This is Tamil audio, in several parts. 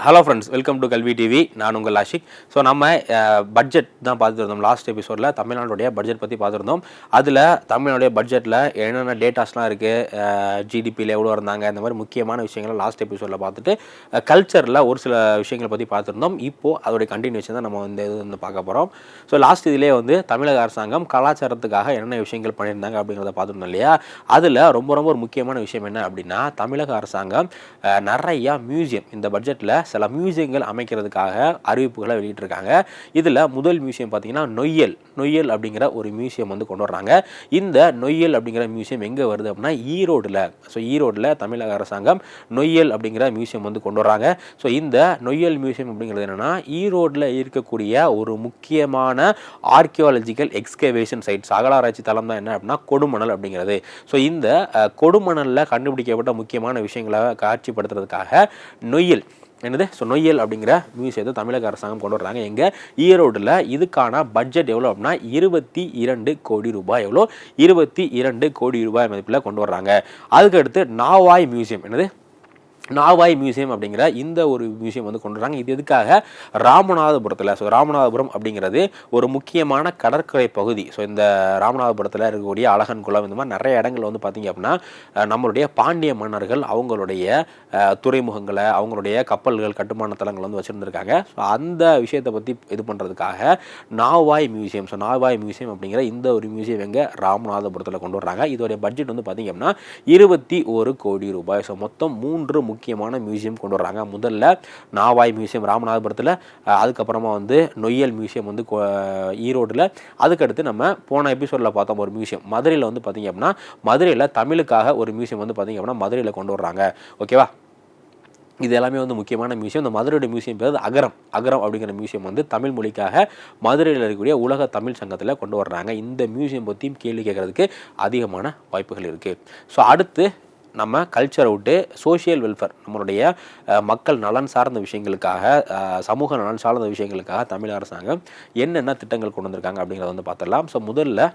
ஹலோ ஃப்ரெண்ட்ஸ், வெல்கம் டு கல்வி டிவி. நான் உங்கள் ஆஷிக். ஸோ நம்ம பட்ஜெட் தான் பார்த்துருந்தோம். லாஸ்ட் எபிசோடில் தமிழ்நாடுடைய பட்ஜெட் பற்றி பார்த்துருந்தோம். அதில் தமிழ்நாடுடைய பட்ஜெட்டில் என்னென்ன டேட்டாஸ்லாம் இருக்குது, ஜிடிபியில் எவ்வளோ இருந்தாங்க, இந்த மாதிரி முக்கியமான விஷயங்களை லாஸ்ட் எபிசோடில் பார்த்துட்டு கல்ச்சரில் ஒரு சில விஷயங்களை பற்றி பார்த்துருந்தோம். இப்போது அதோடைய கண்டினியூஷன் தான் நம்ம இது வந்து பார்க்க போகிறோம். ஸோ லாஸ்ட் இதிலே வந்து தமிழக அரசாங்கம் கலாச்சாரத்துக்காக என்னென்ன விஷயங்கள் பண்ணியிருந்தாங்க அப்படிங்கிறத பார்த்துருந்தோம் இல்லையா. அதில் ரொம்ப ரொம்ப ஒரு முக்கியமான விஷயம் என்ன அப்படின்னா, தமிழக அரசாங்கம் நிறையா மியூசியம் இந்த பட்ஜெட்டில் சில மியூசியங்கள் அமைக்கிறதுக்காக அறிவிப்புகளை வெளியிட்டிருக்காங்க. இதில் முதல் மியூசியம் பார்த்தீங்கன்னா நொய்யல் அப்படிங்கிற ஒரு மியூசியம் வந்து கொண்டு வர்றாங்க. இந்த நொய்யல் அப்படிங்கிற மியூசியம் எங்கே வருது அப்படின்னா ஈரோடில் தமிழக அரசாங்கம் நொய்யல் அப்படிங்கிற மியூசியம் வந்து கொண்டு வர்றாங்க. ஸோ இந்த நொய்யல் மியூசியம் அப்படிங்கிறது என்னென்னா, ஈரோடில் இருக்கக்கூடிய ஒரு முக்கியமான ஆர்கியாலஜிக்கல் எக்ஸ்கவேஷன் சைட்ஸ், அகழாராய்ச்சி தளம் தான் என்ன அப்படின்னா கொடுமணல் அப்படிங்கிறது. ஸோ இந்த கொடுமணலில் கண்டுபிடிக்கப்பட்ட முக்கியமான விஷயங்களை காட்சிப்படுத்துறதுக்காக நொய்யல் அப்படிங்கிற மியூசியத்தை தமிழக அரசாங்கம் கொண்டு வர்றாங்க. எங்கே? ஈரோடில். இதுக்கான பட்ஜெட் எவ்வளோ அப்படின்னா 22 கோடி ரூபாய். எவ்வளோ? 22 கோடி ரூபாய் மதிப்பில் கொண்டு வர்றாங்க. அதுக்கடுத்து நாவாய் மியூசியம் அப்படிங்கிற இந்த ஒரு மியூசியம் வந்து கொண்டு வராங்க. இது எதுக்காக? ராமநாதபுரம் அப்படிங்கிறது ஒரு முக்கியமான கடற்கரை பகுதி. ஸோ இந்த ராமநாதபுரத்தில் இருக்கக்கூடிய அழகன் குளம், இந்த மாதிரி நிறைய இடங்கள் வந்து பார்த்திங்க அப்படின்னா நம்மளுடைய பாண்டிய மன்னர்கள் அவங்களுடைய துறைமுகங்களை, அவங்களுடைய கப்பல்கள், கட்டுமான தளங்கள் வந்து வச்சுருந்துருக்காங்க. ஸோ அந்த விஷயத்தை பற்றி இது பண்ணுறதுக்காக நாவாய் மியூசியம் அப்படிங்கிற இந்த ஒரு மியூசியம் எங்கே? ராமநாதபுரத்தில் கொண்டு வர்றாங்க. இதோடைய பட்ஜெட் வந்து பார்த்திங்க அப்படின்னா 21 கோடி ரூபாய். ஸோ மொத்தம் 3 முக்கியமான மியூசியம் கொண்டு வர்றாங்க. முதல்ல நாவாய் மியூசியம் ராமநாதபுரத்தில், அதுக்கப்புறமா வந்து நொய்யல் மியூசியம் வந்து ஈரோடில், அதுக்கடுத்து நம்ம போன எபிசோடில் பார்த்தோம் ஒரு மியூசியம் மதுரையில் வந்து பார்த்திங்க அப்படின்னா மதுரையில் தமிழுக்காக ஒரு மியூசியம் வந்து பார்த்திங்க அப்படின்னா மதுரையில் கொண்டு வர்றாங்க. ஓகேவா? இது எல்லாமே வந்து முக்கியமான மியூசியம். இந்த மதுரையோட மியூசியம் பேர் அகரம் அப்படிங்கிற மியூசியம் வந்து தமிழ் மொழிக்காக மதுரையில் இருக்கக்கூடிய உலக தமிழ் சங்கத்தில் கொண்டு வர்றாங்க. இந்த மியூசியம் பற்றியும் கேள்வி கேட்கறதுக்கு அதிகமான வாய்ப்புகள் இருக்குது. ஸோ அடுத்து நம்ம கல்ச்சரை விட்டு சோஷியல் வெல்ஃபேர், நம்மளுடைய மக்கள் நலன் சார்ந்த விஷயங்களுக்காக, சமூக நலன் சார்ந்த விஷயங்களுக்காக தமிழக அரசாங்கம் என்னென்ன திட்டங்கள் கொண்டு வந்திருக்காங்க அப்படிங்கிறத வந்து பார்த்துடலாம். ஸோ முதல்ல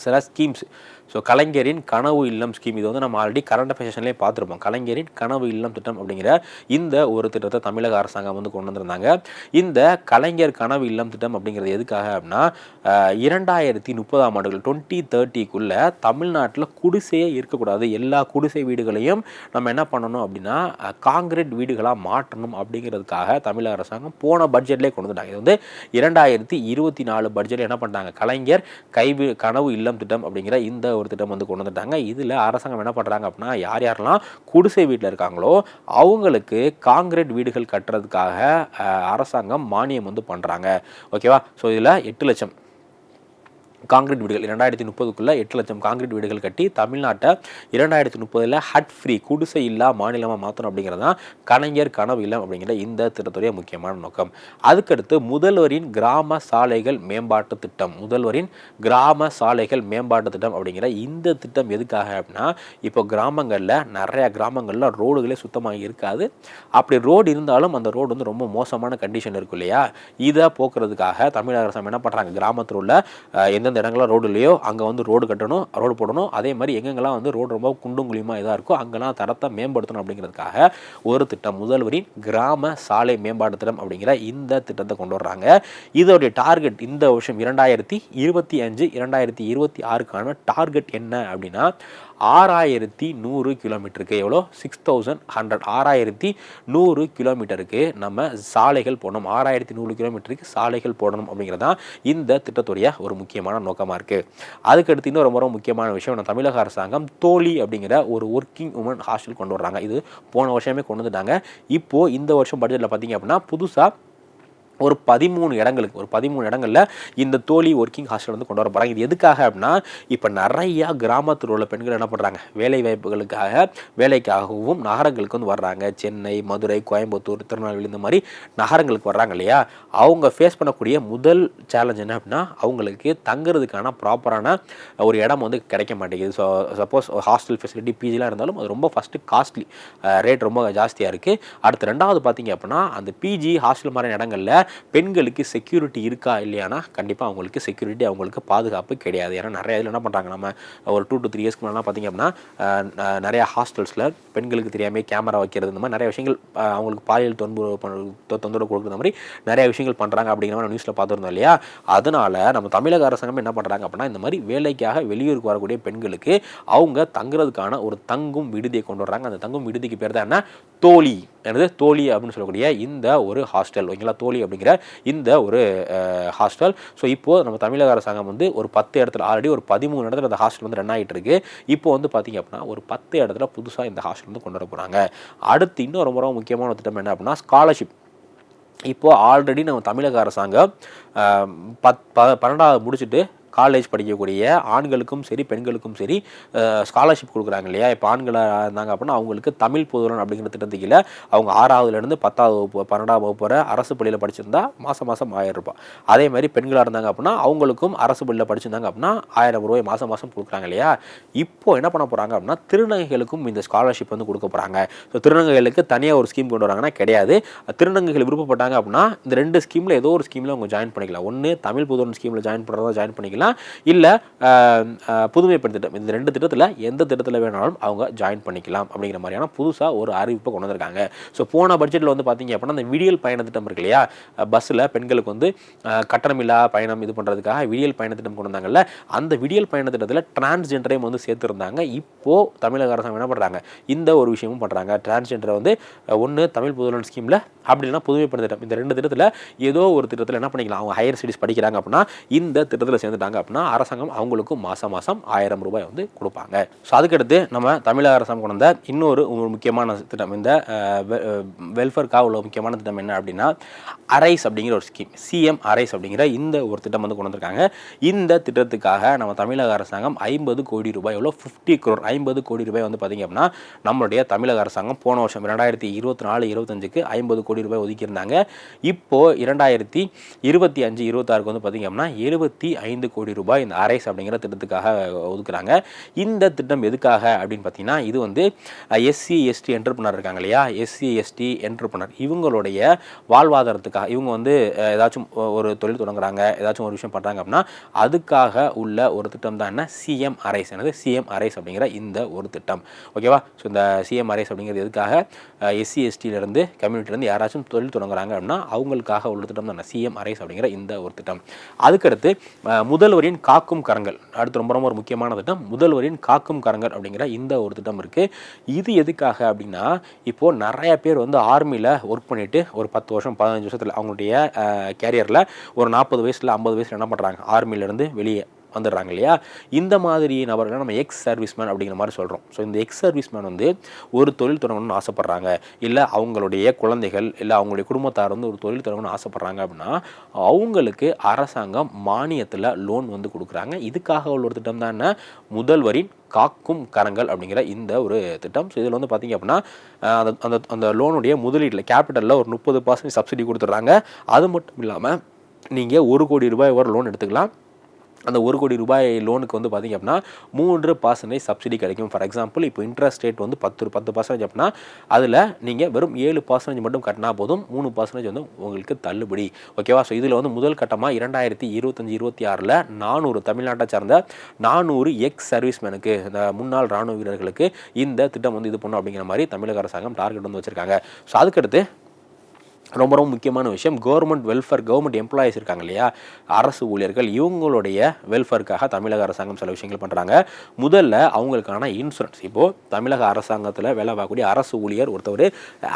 சில ஸ்கீம்ஸ். ஸோ கலைஞரின் கனவு இல்லம் ஸ்கீம், இது வந்து நம்ம ஆல்ரெடி கரண்ட் அஃபேர்ஸ்லேயே பார்த்துருப்போம். கலைஞரின் கனவு இல்லம் திட்டம் அப்படிங்கிற இந்த ஒரு திட்டத்தை தமிழக அரசாங்கம் வந்து கொண்டு வந்திருந்தாங்க. இந்த கலைஞர் கனவு இல்லம் திட்டம் அப்படிங்கிறது எதுக்காக அப்படின்னா 2030 2030க்குள்ளே தமிழ்நாட்டில் குடிசையே இருக்கக்கூடாது, எல்லா குடிசை வீடுகளையும் நம்ம என்ன பண்ணணும் அப்படின்னா காங்கிரீட் வீடுகளாக மாற்றணும் அப்படிங்கிறதுக்காக தமிழக அரசாங்கம் போன பட்ஜெட்லேயே கொண்டு வந்துட்டாங்க. இது வந்து 2024 பட்ஜெட்டில் என்ன பண்ணாங்க? கலைஞர் கனவு இல்லம் திட்டம் அப்படிங்கிற இந்த ஒரு திட்டம் வந்து கொண்டு வந்துட்டாங்க. இதில் அரசாங்கம் என்ன பண்ணுறாங்க அப்படின்னா யாரெல்லாம் குடிசை வீட்டில் இருக்காங்களோ அவங்களுக்கு காங்கிரீட் வீடுகள் கட்டுறதுக்காக அரசாங்கம் மானியம் வந்து பண்ணுறாங்க. ஓகேவா? ஸோ இதில் 8 லட்சம் காங்கிரீட் வீடுகள் 2030க்குள்ளே 8 லட்சம் காங்கிரீட் வீடுகள் கட்டி தமிழ்நாட்டை 2030 ஹட் ஃப்ரீ, குடிசை இல்லா மாநிலமாக மாற்றணும் அப்படிங்கிறது தான் கலைஞர் கனவு இல்லம் அப்படிங்கிற இந்த திட்டத்துடைய முக்கியமான நோக்கம். அதுக்கடுத்து முதல்வரின் கிராம சாலைகள் மேம்பாட்டு திட்டம் அப்படிங்கிற இந்த திட்டம் எதுக்காக அப்படின்னா, இப்போ நிறைய கிராமங்களில் ரோடுகளே சுத்தமாக இருக்காது. அப்படி ரோடு இருந்தாலும் அந்த ரோடு வந்து ரொம்ப மோசமான கண்டிஷன் இருக்கும் இல்லையா. இதை போக்குறதுக்காக தமிழக அரசாங்கம் என்ன பண்ணுறாங்க? கிராமத்தில் உள்ள எந்தெந்த இடங்கள்லாம் ரோடு இல்லையோ அங்கே வந்து ரோடு போடணும். அதே மாதிரி எங்கெங்கெல்லாம் வந்து ரோடு ரொம்ப குண்டும் குழியுமா இதாக இருக்கோ அங்கெல்லாம் தரத்தை மேம்படுத்தணும் அப்படிங்கிறதுக்காக ஒரு திட்டம், முதல்வரின் கிராம சாலை மேம்பாட்டு திட்டம் அப்படிங்கிற இந்த திட்டத்தை கொண்டு வர்றாங்க. இதோடைய டார்கெட் இந்த வருஷம் 2025 2026க்கான டார்கெட் என்ன அப்படின்னா 6100 கிலோமீட்டருக்கு. எவ்வளோ? 6100 6100 கிலோமீட்டருக்கு நம்ம சாலைகள் போடணும். 6100 கிலோமீட்டருக்கு சாலைகள் போடணும் அப்படிங்கிறதான் இந்த திட்டத்துடைய ஒரு முக்கியமான நோக்கமாக இருக்குது. அதுக்கடுத்து இன்னும் ரொம்ப ரொம்ப முக்கியமான விஷயம், தமிழக அரசாங்கம் தோழி அப்படிங்கிற ஒரு ஒர்க்கிங் உமன் ஹாஸ்டல் கொண்டு வர்றாங்க. இது போன வருஷமே கொண்டு வந்துட்டாங்க. இப்போது இந்த வருஷம் பட்ஜெட்டில் பார்த்திங்க அப்படின்னா புதுசாக ஒரு 13 இடங்களில் இந்த தோழி ஒர்க்கிங் ஹாஸ்டல் வந்து கொண்டு வர போகிறாங்க. இது எதுக்காக அப்படின்னா இப்போ நிறையா கிராமத்தில் உள்ள பெண்கள் என்ன பண்ணுறாங்க? வேலை வேலைக்காகவும் நகரங்களுக்கு வந்து வர்றாங்க. சென்னை, மதுரை, கோயம்புத்தூர், திருநெல்வேலி இந்த மாதிரி நகரங்களுக்கு வர்றாங்க இல்லையா. அவங்க ஃபேஸ் பண்ணக்கூடிய முதல் சேலஞ்ச் என்ன அப்படின்னா அவங்களுக்கு தங்குறதுக்கான ப்ராப்பரான ஒரு இடம் வந்து கிடைக்க மாட்டேங்குது. ஸோ சப்போஸ் ஹாஸ்டல் ஃபெசிலிட்டி பிஜிலாம் இருந்தாலும் அது ரொம்ப ஃபஸ்ட்டு காஸ்ட்லி, ரேட் ரொம்ப ஜாஸ்தியாக இருக்குது. அடுத்து ரெண்டாவது பார்த்திங்க அப்படின்னா அந்த பிஜி ஹாஸ்டல் மாதிரியான இடங்களில் பெண்களுக்கு செக்யூரிட்டி இருக்கா இல்லையானா கண்டிப்பாக அவங்களுக்கு செக்யூரிட்டி, அவங்களுக்கு பாதுகாப்பு கிடையாது. ஏன்னா நிறைய இதில் என்ன பண்ணுறாங்க, நம்ம ஒரு 2 to 3 இயர்ஸ்க்கு முன்னாடி பார்த்திங்க அப்படின்னா நிறைய ஹாஸ்டல்ஸில் பெண்களுக்கு தெரியாமல் கேமரா வைக்கிறது, இந்த மாதிரி நிறைய விஷயங்கள், அவங்களுக்கு பாலியல் தொந்தரவு கொடுக்குற மாதிரி நிறைய விஷயங்கள் பண்ணுறாங்க அப்படிங்கிற மாதிரி நியூஸில் பார்த்துருந்தோம் இல்லையா. அதனால் நம்ம தமிழக அரசாங்கம் என்ன பண்ணுறாங்க அப்படின்னா, இந்த மாதிரி வேலைக்காக வெளியூருக்கு வரக்கூடிய பெண்களுக்கு அவங்க தங்குறதுக்கான ஒரு தங்கும் விடுதியை கொண்டு வர்றாங்க. அந்த தங்கும் விடுதிக்கு பேர் தான் என்ன, தோழி. எனது தோழி அப்படின்னு சொல்லக்கூடிய இந்த ஒரு ஹாஸ்டல், ஓகேங்களா. தோழி அப்படிங்கிற இந்த ஒரு ஹாஸ்டல். ஸோ இப்போது நம்ம தமிழக அரசாங்கம் வந்து ஒரு 10 இடத்துல, ஆல்ரெடி ஒரு 13 இடத்துல அந்த ஹாஸ்டல் வந்து ரன் ஆகிட்டு இருக்கு. இப்போ வந்து பார்த்திங்க அப்படின்னா ஒரு 10 இடத்துல புதுசாக இந்த ஹாஸ்டல் வந்து கொண்டு வர போகிறாங்க. அடுத்து இன்னும் ரொம்ப ரொம்ப முக்கியமான திட்டம் என்ன அப்படின்னா, ஸ்காலர்ஷிப். இப்போது ஆல்ரெடி நம்ம தமிழக அரசாங்கம் 12வது முடிச்சுட்டு காலேஜ் படிக்கக்கூடிய ஆண்களுக்கும் சரி பெண்களுக்கும் சரி ஸ்காலர்ஷிப் கொடுக்குறாங்க இல்லையா. இப்போ ஆண்களாக இருந்தாங்க அப்படின்னா அவங்களுக்கு தமிழ் புதுவரன் அப்படிங்கிற திட்டத்துக்கு அவங்க 6வதுலேருந்து 10வது வகுப்பு 12ஆம் வகுப்பு வரை அரசு பள்ளியில் படிச்சிருந்தா மாதம் 1000 ரூபாய். அதே மாதிரி பெண்களாக இருந்தாங்க அப்படின்னா அவங்களுக்கும் அரசு பள்ளியில் படிச்சிருந்தாங்க அப்படின்னா 1000 ரூபாய் மாதம் கொடுக்குறாங்க இல்லையா. இப்போ என்ன பண்ண போகிறாங்க அப்படின்னா திருநங்கைகளுக்கும் இந்த ஸ்காலர்ஷிப் வந்து கொடுக்க போகிறாங்க. ஸோ திருநங்கைகளுக்கு தனியாக ஒரு ஸ்கீம் கொண்டு வராங்கன்னா கிடையாது. திருநங்கைகள் விருப்பப்பட்டாங்க அப்படின்னா இந்த 2 ஸ்கீமில் ஏதோ ஒரு ஸ்கீமில் அவங்க ஜாயின் பண்ணிக்கலாம். ஒன்று தமிழ் புதுவரன் ஸ்கீமில் ஜாயின் பண்ணுறதா ஜாயின் பண்ணிக்கலாம், இல்லை புதுமைப்பெண் திட்டம். இந்த 2 திட்டத்தில் எந்த திட்டத்தில் வேணாலும் அவங்க ஜாயின் பண்ணிக்கலாம் அப்படிங்கிற மாதிரியான புதுசாக ஒரு அறிவிப்பை கொண்டு வந்திருக்காங்க. ஸோ போன பட்ஜெட்டில் வந்து பார்த்தீங்க அப்படின்னா இந்த விடியல் பயண திட்டம் இருக்கு இல்லையா, பஸ்ஸில் பெண்களுக்கு வந்து கட்டணமில்லா பயணம் இது பண்ணுறதுக்காக விடியல் பயண திட்டம் கொண்டு வந்தாங்கல்ல, அந்த விடியல் பயண திட்டத்தில் டிரான்ஸ்ஜெண்டரையும் வந்து சேர்த்துருந்தாங்க. இப்போது தமிழக அரசாங்கம் என்ன பண்ணுறாங்க, இந்த ஒரு விஷயமும் பண்ணுறாங்க. டிரான்ஸ்ஜெண்டரை வந்து ஒன்று தமிழ் புதுவரன் ஸ்கீமில், அப்படி இல்லைனா புதுமைப்பெண் திட்டம், இந்த 2 திட்டத்தில் ஏதோ ஒரு திட்டத்தில் என்ன பண்ணிக்கலாம், அவங்க ஹையர் ஸ்டடீஸ் படிக்கிறாங்க அப்படின்னா இந்த திட்டத்தில் சேர்ந்துட்டாங்க அப்படின்னா அரசாங்கம் அவங்களுக்கும் மாதம் 1000 ரூபாய் வந்து கொடுப்பாங்க. ஸோ அதுக்கடுத்து நம்ம தமிழக அரசாங்கம் கொண்டு வந்த இன்னொரு முக்கியமான திட்டம், இந்த வெல்ஃபேர்க்காக உள்ள முக்கியமான திட்டம் என்ன அப்படின்னா அரைஸ் அப்படிங்கிற ஒரு ஸ்கீம், சிஎம் அரைஸ் அப்படிங்கிற இந்த ஒரு திட்டம் வந்து கொண்டு வந்திருக்காங்க. இந்த திட்டத்துக்காக நம்ம தமிழக அரசாங்கம் 50 கோடி ரூபாய், எவ்வளோ 50 crore 50 கோடி ரூபாய் வந்து பார்த்திங்க அப்படின்னா நம்மளுடைய தமிழக அரசாங்கம் போன வருஷம் 2024-25க்கு 50 கோடி ரூபாய் ஒதுக்கியிருந்தாங்க. இப்போது 2025-26க்கு வந்து பார்த்திங்க அப்படின்னா 75 கோடி ரூபாய் இந்த அரைஸ் அப்படிங்கிற திட்டத்துக்காக ஒதுக்குறாங்க. இந்த திட்டம் எதுக்காக அப்படின்னு பார்த்தீங்கன்னா இது வந்து எஸ்சி எஸ்டி என்டர்பிரனர் இருக்காங்க இல்லையா, எஸ்சி எஸ்டி என்டர்பிரனர் இவங்களுடைய வாழ்வாதாரத்துக்காக, இவங்க வந்து ஏதாச்சும் ஒரு தொழில் தொடங்குறாங்க, ஏதாச்சும் ஒரு விஷயம் பண்ணுறாங்க அப்படின்னா அதுக்காக உள்ள ஒரு திட்டம் தான் என்ன, சிஎம் அரைஸ். என்னது சிஎம் அரைஸ் அப்படிங்கிற இந்த ஒரு திட்டம், ஓகேவா. ஸோ இந்த சிஎம் அரைஸ் அப்படிங்கிறது எதுக்காக, எஸ்சி எஸ்டியிலேருந்து கம்யூனிட்டிலேருந்து யாராச்சும் தொழில் தொடங்குறாங்க அப்படின்னா அவங்களுக்காக உள்ள திட்டம் தான் சிஎம் அரைஸ் அப்படிங்கிற இந்த ஒரு திட்டம். அதுக்கடுத்து முதல்வரின் காக்கும் கரங்கள், அடுத்து ரொம்ப ரொம்ப ஒரு முக்கியமான திட்டம், முதல்வரின் காக்கும் கரங்கள் அப்படிங்கிற இந்த ஒரு திட்டம் இருக்குது. இது எதுக்காக அப்படின்னா இப்போது நிறைய பேர் வந்து ஆர்மியில் ஒர்க் பண்ணிவிட்டு ஒரு 10 வருஷம் 15 வருஷத்தில் அவங்களுடைய கேரியரில் ஒரு 40 வயசில் 50 வயசில் என்ன பண்ணுறாங்க, ஆர்மியிலேருந்து வெளியே வந்துடுறாங்க இல்லையா. இந்த மாதிரி நபர்கள் நம்ம எக்ஸ் சர்வீஸ்மேன் அப்படிங்கிற மாதிரி சொல்கிறோம். ஸோ இந்த எக்ஸ் சர்வீஸ்மேன் வந்து ஒரு தொழில் தொடங்கணும்னு ஆசைப்பட்றாங்க, இல்லை அவங்களுடைய குழந்தைகள் இல்லை அவங்களுடைய குடும்பத்தார் வந்து ஒரு தொழில் தொடங்கணும்னு ஆசைப்பட்றாங்க அப்படின்னா அவங்களுக்கு அரசாங்கம் மானியத்தில் லோன் வந்து கொடுக்குறாங்க. இதுக்காக உள்ள ஒரு திட்டம் தான் முதல்வரின் காக்கும் கரங்கள் அப்படிங்கிற இந்த ஒரு திட்டம். ஸோ இதில் வந்து பார்த்திங்க அப்படின்னா அந்த லோனுடைய முதலீட்டில் கேபிட்டலில் ஒரு 30% சப்சிடி கொடுத்துட்றாங்க. அது மட்டும் இல்லாமல் நீங்கள் 1 கோடி ரூபாய் வரை லோன் எடுத்துக்கலாம். அந்த 1 கோடி ரூபாய் லோனுக்கு வந்து பார்த்திங்க அப்படின்னா 3% சப்சிடி கிடைக்கும். ஃபார் எக்ஸாம்பிள் இப்போ இன்ட்ரெஸ்ட் ரேட் வந்து 10% அப்படின்னா அதில் நீங்கள் வெறும் 7% மட்டும் கட்டினா போதும், 3% வந்து உங்களுக்கு தள்ளுபடி, ஓகேவா. ஸோ இதில் வந்து முதல் கட்டமாக 2025-26 400 தமிழ்நாட்டை சார்ந்த 400 எக்ஸ் சர்வீஸ்மேனுக்கு, இந்த முன்னாள் இராணுவ வீரர்களுக்கு இந்த திட்டம் வந்து இது பண்ணும் அப்படிங்கிற மாதிரி தமிழக அரசாங்கம் டார்கெட் வந்து வச்சுருக்காங்க. ஸோ அதுக்கடுத்து ரொம்ப ரொம்ப முக்கியமான விஷயம், கவர்மெண்ட் எம்ப்ளாயிஸ் இருக்காங்க இல்லையா, அரசு ஊழியர்கள், இவங்களுடைய வெல்ஃபேருக்காக தமிழக அரசாங்கம் சில விஷயங்கள் பண்ணுறாங்க. முதல்ல அவங்களுக்கான இன்சூரன்ஸ், இப்போது தமிழக அரசாங்கத்தில் வேலை பார்க்கக்கூடிய அரசு ஊழியர் ஒருத்தவர்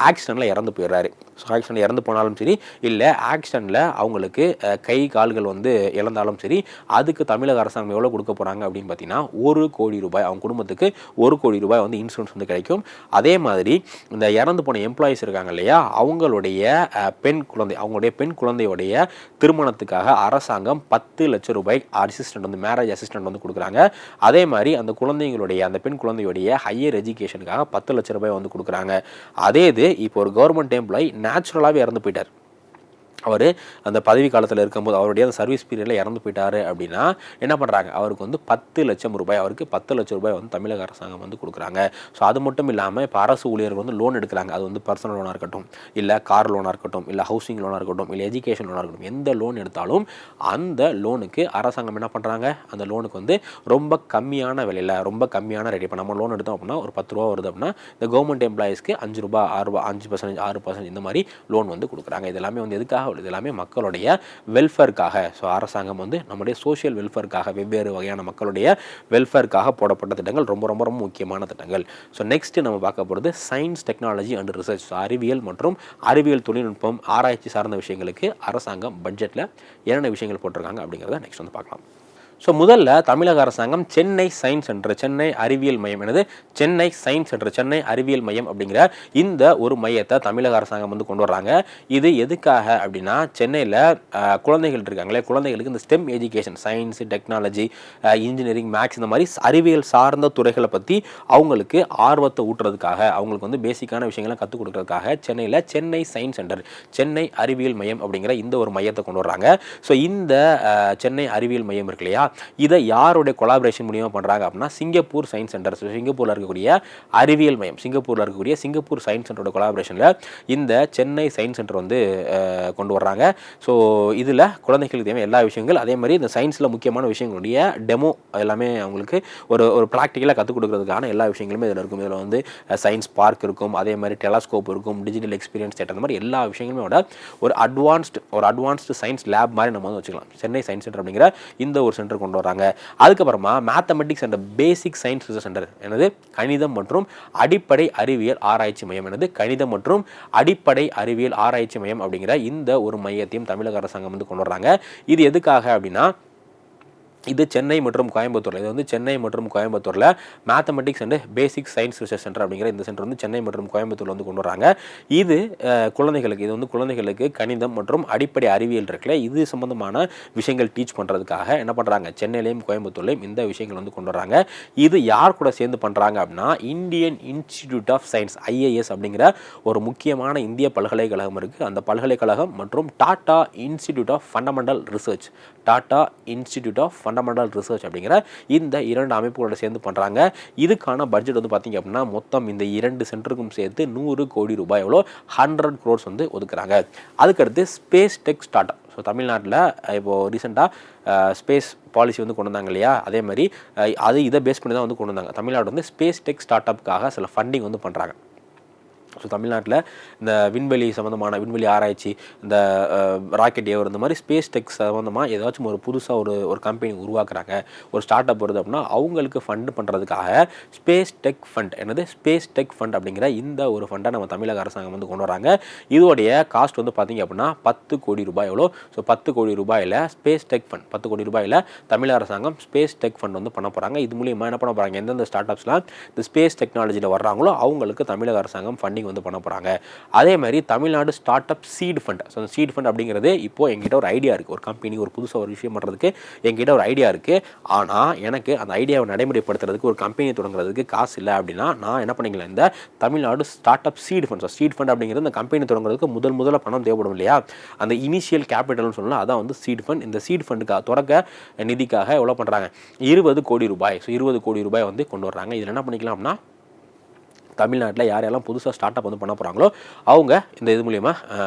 ஆக்சிடெண்ட்டில் இறந்து போயிடுறாரு. ஸோ ஆக்சிடெண்ட் இறந்து போனாலும் சரி, இல்லை ஆக்சிடெண்ட்டில் அவங்களுக்கு கை கால்கள் வந்து இழந்தாலும் சரி, அதுக்கு தமிழக அரசாங்கம் எவ்வளோ கொடுக்க போகிறாங்க அப்படின்னு பார்த்தீங்கன்னா 1 கோடி ரூபாய், அவங்க குடும்பத்துக்கு 1 கோடி ரூபாய் வந்து இன்சூரன்ஸ் வந்து கிடைக்கும். அதே மாதிரி இந்த இறந்து போன எம்ப்ளாயிஸ் இருக்காங்க இல்லையா, அவங்களுடைய பெண் குழந்தை, அவங்களுடைய பெண் குழந்தையுடைய திருமணத்துக்காக அரசாங்கம் 10 லட்சம் ரூபாய் அசிஸ்டன்ட் வந்து மேரேஜ் அசிஸ்டன்ட் வந்து கொடுக்குறாங்க. அதே மாதிரி அந்த குழந்தைங்களுடைய அந்த பெண் குழந்தையுடைய ஹையர் எஜுகேஷனுக்காக 10 லட்சம் ரூபாய் வந்து கொடுக்குறாங்க. அதே இது இப்போ ஒரு கவர்மெண்ட் எம்ப்ளாயி நேச்சுரலாகவே இறந்து போயிட்டார், அவர் அந்த பதவி காலத்தில் இருக்கும்போது அவருடைய அந்த சர்வீஸ் பீரியடில் இறந்து போயிட்டாரு அப்படின்னா என்ன பண்ணுறாங்க, அவருக்கு வந்து 10 லட்சம் ரூபாய், அவருக்கு 10 லட்சம் ரூபாய் வந்து தமிழக அரசாங்கம் வந்து கொடுக்குறாங்க. ஸோ அது மட்டும் இல்லாமல் இப்போ அரசு ஊழியர்கள் வந்து லோன் எடுக்கிறாங்க. அது வந்து பர்சனல் லோனாக இருக்கட்டும், இல்லை கார் லோனாக இருக்கட்டும், இல்லை ஹவுசிங் லோனாக இருக்கட்டும், இல்லை எஜுகேஷன் லோனாக இருக்கட்டும், எந்த லோன் எடுத்தாலும் அந்த லோனுக்கு அரசாங்கம் என்ன பண்ணுறாங்க, அந்த லோனுக்கு வந்து ரொம்ப கம்மியான விலையில் ரொம்ப கம்மியான ரேட். இப்போ நம்ம லோன் எடுத்தோம் அப்படின்னா ஒரு 10 ரூபா வருது அப்படின்னா இந்த கவர்மெண்ட் எம்ப்ளாயிஸ்க்கு 5 ரூபா 5% 6% இந்த மாதிரி லோன் வந்து கொடுக்குறாங்க. இது எல்லாமே வந்து எதுக்காக, இது எல்லாமே மக்களுடைய வெல்ஃபேருக்காக. ஸோ அரசாங்கம் வந்து நம்முடைய சோஷியல் வெல்ஃபேருக்காக, வெவ்வேறு வகையான மக்களுடைய வெல்ஃபேருக்காக போடப்பட்ட திட்டங்கள், ரொம்ப ரொம்ப ரொம்ப முக்கியமான திட்டங்கள். ஸோ நெக்ஸ்ட் நம்ம பார்க்க போகிறது science, technology and research. So அறிவியல் மற்றும் அறிவியல் தொழில்நுட்பம், ஆராய்ச்சி சார்ந்த விஷயங்களுக்கு அரசாங்கம் பட்ஜெட்டில் என்னென்ன விஷயங்கள் போட்டிருக்காங்க அப்படிங்கிறத நெக்ஸ்ட் வந்து பார்க்கலாம். ஸோ முதல்ல தமிழக அரசாங்கம் சென்னை சயின்ஸ் சென்டர், சென்னை அறிவியல் மையம், எனது சென்னை சயின்ஸ் சென்டர், சென்னை அறிவியல் மையம் அப்படிங்கிற இந்த ஒரு மையத்தை தமிழக அரசாங்கம் வந்து கொண்டு வர்றாங்க. இது எதுக்காக அப்படின்னா, சென்னையில் குழந்தைகள் இருக்காங்களே, குழந்தைகளுக்கு இந்த STEM education, science, technology, engineering, maths இந்த மாதிரி அறிவியல் சார்ந்த துறைகளை பற்றி அவங்களுக்கு ஆர்வத்தை ஊட்டுறதுக்காக, அவங்களுக்கு வந்து பேசிக்கான விஷயங்களை கற்றுக் கொடுக்கறதுக்காக சென்னையில் சென்னை சயின்ஸ் சென்டர், சென்னை அறிவியல் மையம் அப்படிங்கிற இந்த ஒரு மையத்தை கொண்டு வர்றாங்க. ஸோ இந்த சென்னை அறிவியல் மையம் இருக்கு இல்லையா, இதை யாருடைய கொலாபரேஷன் மூலியமாக பண்ணுறாங்க அப்படின்னா சிங்கப்பூர் சயின்ஸ் சென்டர். சிங்கப்பூரில் இருக்கக்கூடிய அறிவியல் மையம், சிங்கப்பூரில் இருக்கக்கூடிய சிங்கப்பூர் சயின்ஸ் சென்டரோட கொலாபரேஷனில் இந்த சென்னை சயின்ஸ் சென்டர் வந்து கொண்டு வர்றாங்க. ஸோ இதில் குழந்தைகளுக்கு தேவையான எல்லா விஷயங்கள், அதே மாதிரி இந்த சயின்ஸில் முக்கியமான விஷயங்களுடைய டெமோ எல்லாமே அவங்களுக்கு ஒரு ப்ராக்டிக்கலாக கற்றுக் கொடுக்கறதுக்கான எல்லா விஷயங்களுமே இதில் இருக்கும். இதில் வந்து சயின்ஸ் பார்க் இருக்கும், அதே மாதிரி டெலஸ்கோப் இருக்கும், டிஜிட்டல் எக்ஸ்பீரியன்ஸ் தேட்டர், அந்த மாதிரி எல்லா விஷயங்களுமே ஒரு அட்வான்ஸ்டு சயின்ஸ் லேப் மாதிரி நம்ம வந்து வச்சுக்கலாம். சென்னை சயின்ஸ் சென்டர் அப்படிங்கிற இந்த ஒரு சென்டர் கொண்டு வராங்க. அதுக்கப்புறமா mathematics and basic science research centre, எனது கணிதம் மற்றும் அடிப்படை அறிவியல் ஆராய்ச்சி மையம், எனது கணிதம் மற்றும் அடிப்படை அறிவியல் ஆராய்ச்சி மையம் அப்படிங்கிற இந்த ஒரு மையத்தையும் தமிழக அரசாங்கம் வந்து கொண்டு வர்றாங்க. இது எதுக்காக அப்படின்னா, இது சென்னை மற்றும் கோயம்புத்தூரில், இது வந்து சென்னை மற்றும் கோயம்புத்தூரில் mathematics and basic science research centre அப்படிங்கிற இந்த சென்டர் வந்து சென்னை மற்றும் கோயம்புத்தூரில் வந்து கொண்டு வராங்க. இது குழந்தைகளுக்கு, இது வந்து குழந்தைகளுக்கு கணிதம் மற்றும் அடிப்படை அறிவியல் இருக்குல்ல, இது சம்பந்தமான விஷயங்கள் டீச் பண்ணுறதுக்காக என்ன பண்ணுறாங்க, சென்னையிலையும் கோயம்புத்தூர்லையும் இந்த விஷயங்கள் வந்து கொண்டு வராங்க. இது யார் கூட சேர்ந்து பண்ணுறாங்க அப்படின்னா, Indian institute of science, IIS அப்படிங்கிற ஒரு முக்கியமான இந்திய பல்கலைக்கழகம் இருக்குது. அந்த பல்கலைக்கழகம் மற்றும் Tata institute of fundamental research, Tata institute of fundamental research அப்படிங்கிற இந்த 2 அமைப்புகளோட சேர்ந்து பண்ணுறாங்க. இதுக்கான பட்ஜெட் வந்து பார்த்திங்க அப்படின்னா மொத்தம் இந்த 2 சென்டருக்கும் சேர்த்து 100 கோடி ரூபாய், எவ்வளோ 100 crores வந்து ஒதுக்குறாங்க. அதுக்கடுத்து space tech start up. So தமிழ்நாட்டில் இப்போது ரீசெண்டாக ஸ்பேஸ் பாலிசி வந்து கொண்டு வந்தாங்க இல்லையா, அதே மாதிரி இதை பேஸ் பண்ணி தான் வந்து கொண்டு வந்தாங்க. தமிழ்நாடு வந்து ஸ்பேஸ் டெக் ஸ்டார்ட் அப்புக்காக சில ஃபண்டிங் வந்து பண்ணுறாங்க. ஸோ தமிழ்நாட்டில் இந்த விண்வெளி சம்மந்தமான விண்வெளி ஆராய்ச்சி, இந்த ராக்கெட் ஏவர், இந்த மாதிரி ஸ்பேஸ் டெக் சம்மந்தமாக ஏதாச்சும் ஒரு புதுசாக ஒரு கம்பெனி உருவாக்குறாங்க, ஒரு ஸ்டார்ட் அப் வருது அப்படின்னா அவங்களுக்கு ஃபண்டு பண்ணுறதுக்காக ஸ்பேஸ் டெக் ஃபண்ட், என்னது ஸ்பேஸ் டெக் ஃபண்ட் அப்படிங்கிற இந்த ஒரு ஃபண்டை நம்ம தமிழக அரசாங்கம் வந்து கொண்டு வராங்க. இதோடைய காஸ்ட் வந்து பார்த்திங்க அப்படின்னா 10 கோடி ரூபாய், எவ்வளோ, ஸோ 10 கோடி ரூபாயில் ஸ்பேஸ் டெக் ஃபண்ட், 10 கோடி ரூபாயில் தமிழக அரசாங்கம் ஸ்பேஸ் டெக் ஃபண்ட் வந்து பண்ண போகிறாங்க. இது மூலியமாக என்ன பண்ண போகிறாங்க, எந்தெந்த ஸ்டார்ட் அப்ஸ்லாம் இந்த ஸ்பேஸ் டெக்னாலஜியில் வர்றாங்களோ அவங்களுக்கு தமிழக அரசாங்கம் ஃபண்டிங் வந்து பண்ண போகிறாங்க. அதே மாதிரி Tamil Nadu start up seat fund. So அந்த சீட் ஃபண்ட் அப்படிங்கிறது இப்போது எங்கிட்ட ஒரு ஐடியா இருக்குது, ஒரு கம்பெனி ஒரு புதுசாக ஒரு விஷயம் பண்ணுறதுக்கு எங்கிட்ட ஒரு ஐடியா இருக்குது, ஆனால் எனக்கு அந்த ஐடியாவை நடைமுறைப்படுத்துறதுக்கு ஒரு கம்பெனி தொடங்குறதுக்கு காசு இல்லை அப்படின்னா நான் என்ன பண்ணிக்கலாம், இந்த Tamil Nadu start up seat fund. So seat fund அப்படிங்கிறது இந்த கம்பெனி தொடங்குறதுக்கு முதல்ல பணம் தேவைப்படும் இல்லையா, அந்த இனிஷியல் கேபிட்டல்னு சொல்லலாம், அதான் வந்து சீட் ஃபண்ட். இந்த சீட் ஃபண்டுக்காக தொடக்க நிதிக்காக எவ்வளோ பண்ணுறாங்க, 20 கோடி ரூபாய். ஸோ 20 கோடி ரூபாய் வந்து கொண்டு வர்றாங்க. இதில் என்ன பண்ணிக்கலாம் அப்படின்னா, தமிழ்நாட்டில் யாரெல்லாம் புதுசாக ஸ்டார்ட் அப் வந்து பண்ண போகிறாங்களோ அவங்க இந்த இது மூலியமாக